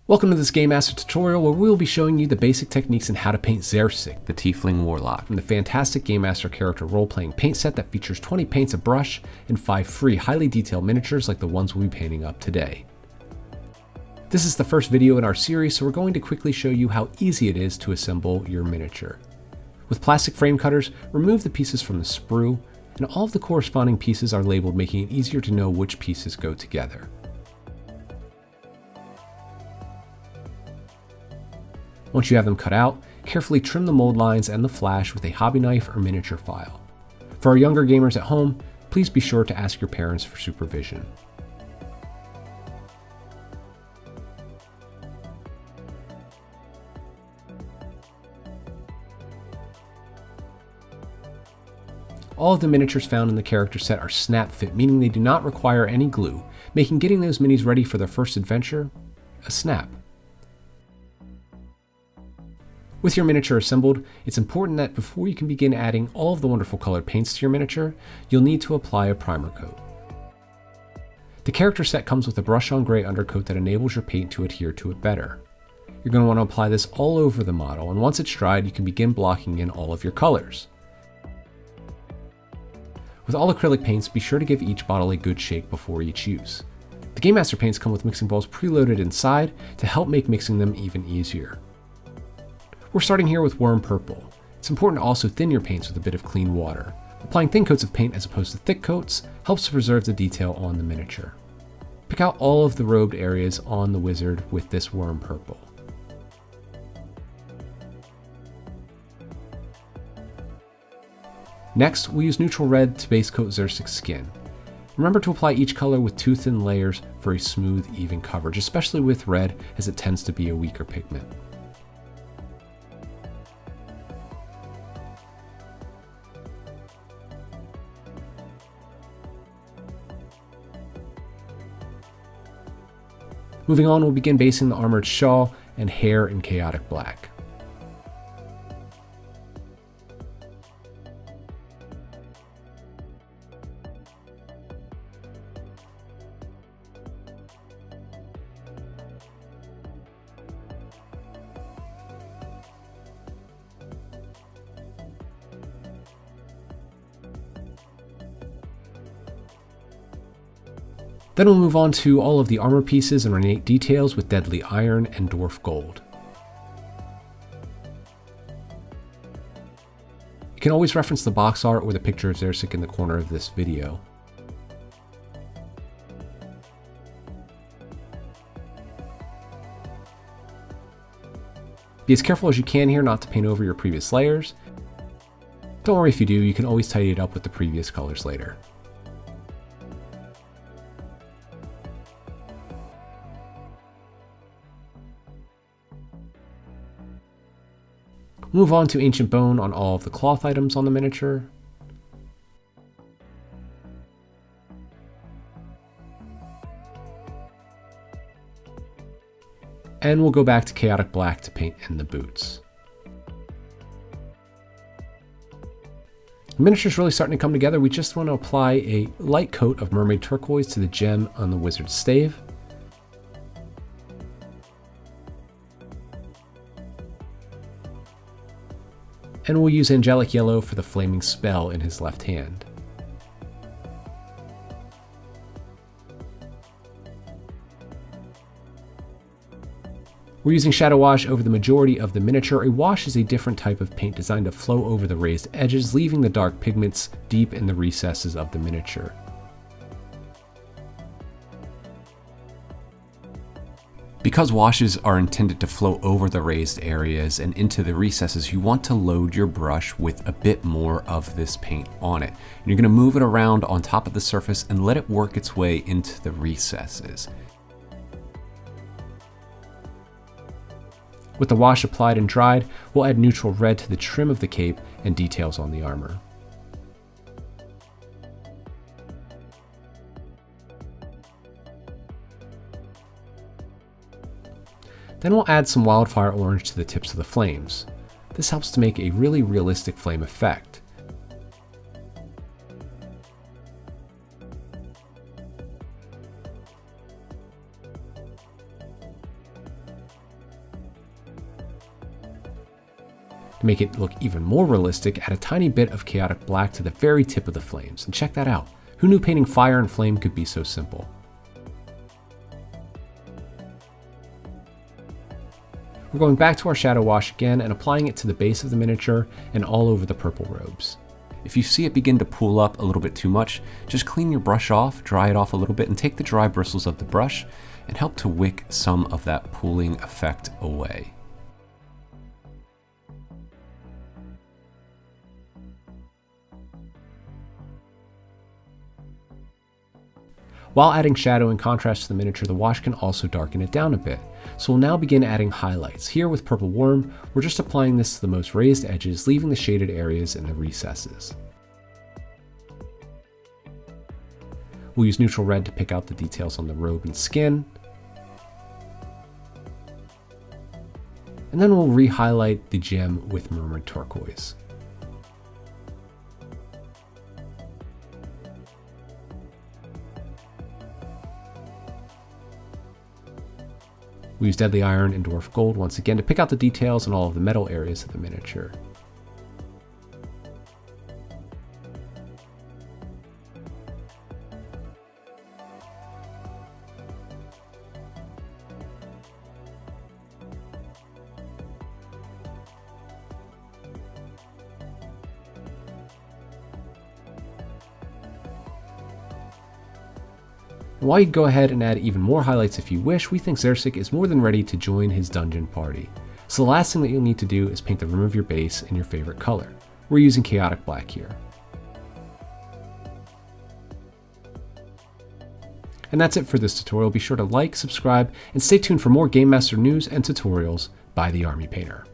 Welcome to this Gamemaster tutorial where we will be showing you the basic techniques and how to paint Zherxik, the Tiefling Warlock, from the fantastic Gamemaster character role-playing paint set that features 20 paints, a brush, and 5 free highly detailed miniatures like the ones we'll be painting up today. This is the first video in our series, so we're going to quickly show you how easy it is to assemble your miniature. With plastic frame cutters, remove the pieces from the sprue, and all of the corresponding pieces are labeled, making it easier to know which pieces go together. Once you have them cut out, carefully trim the mold lines and the flash with a hobby knife or miniature file. For our younger gamers at home, please be sure to ask your parents for supervision. All of the miniatures found in the character set are snap fit, meaning they do not require any glue, making getting those minis ready for their first adventure a snap. With your miniature assembled, it's important that before you can begin adding all of the wonderful colored paints to your miniature, you'll need to apply a primer coat. The character set comes with a brush-on gray undercoat that enables your paint to adhere to it better. You're going to want to apply this all over the model, and once it's dried, you can begin blocking in all of your colors. With all acrylic paints, be sure to give each bottle a good shake before each use. The Gamemaster paints come with mixing bowls preloaded inside to help make mixing them even easier. We're starting here with warm purple. It's important to also thin your paints with a bit of clean water. Applying thin coats of paint as opposed to thick coats helps to preserve the detail on the miniature. Pick out all of the robed areas on the wizard with this warm purple. Next, we'll use neutral red to base coat Zherxik's skin. Remember to apply each color with 2 thin layers for a smooth, even coverage, especially with red as it tends to be a weaker pigment. Moving on, we'll begin basing the armored shawl and hair in chaotic black. Then we'll move on to all of the armor pieces and ornate details with deadly iron and dwarf gold. You can always reference the box art or the picture of Zherxik in the corner of this video. Be as careful as you can here not to paint over your previous layers. Don't worry if you do, you can always tidy it up with the previous colors later. Move on to Ancient Bone on all of the cloth items on the miniature. And we'll go back to Chaotic Black to paint in the boots. The miniature's really starting to come together. We just want to apply a light coat of Mermaid Turquoise to the gem on the wizard's stave. And we'll use Angelic Yellow for the flaming spell in his left hand. We're using Shadow Wash over the majority of the miniature. A wash is a different type of paint designed to flow over the raised edges, leaving the dark pigments deep in the recesses of the miniature. Because washes are intended to flow over the raised areas and into the recesses, you want to load your brush with a bit more of this paint on it. And you're going to move it around on top of the surface and let it work its way into the recesses. With the wash applied and dried, we'll add neutral red to the trim of the cape and details on the armor. Then we'll add some wildfire orange to the tips of the flames. This helps to make a really realistic flame effect. To make it look even more realistic, add a tiny bit of chaotic black to the very tip of the flames, and check that out. Who knew painting fire and flame could be so simple? We're going back to our shadow wash again and applying it to the base of the miniature and all over the purple robes. If you see it begin to pool up a little bit too much, just clean your brush off, dry it off a little bit, and take the dry bristles of the brush and help to wick some of that pooling effect away. While adding shadow and contrast to the miniature, the wash can also darken it down a bit. So we'll now begin adding highlights. Here with Purple Worm, we're just applying this to the most raised edges, leaving the shaded areas in the recesses. We'll use neutral red to pick out the details on the robe and skin. And then we'll re-highlight the gem with Murmured Turquoise. We use Deadly Iron and Dwarf Gold once again to pick out the details on all of the metal areas of the miniature. While you go ahead and add even more highlights if you wish, we think Zherxik is more than ready to join his dungeon party. So the last thing that you'll need to do is paint the rim of your base in your favorite color. We're using Chaotic Black here. And that's it for this tutorial. Be sure to like, subscribe, and stay tuned for more Gamemaster news and tutorials by the Army Painter.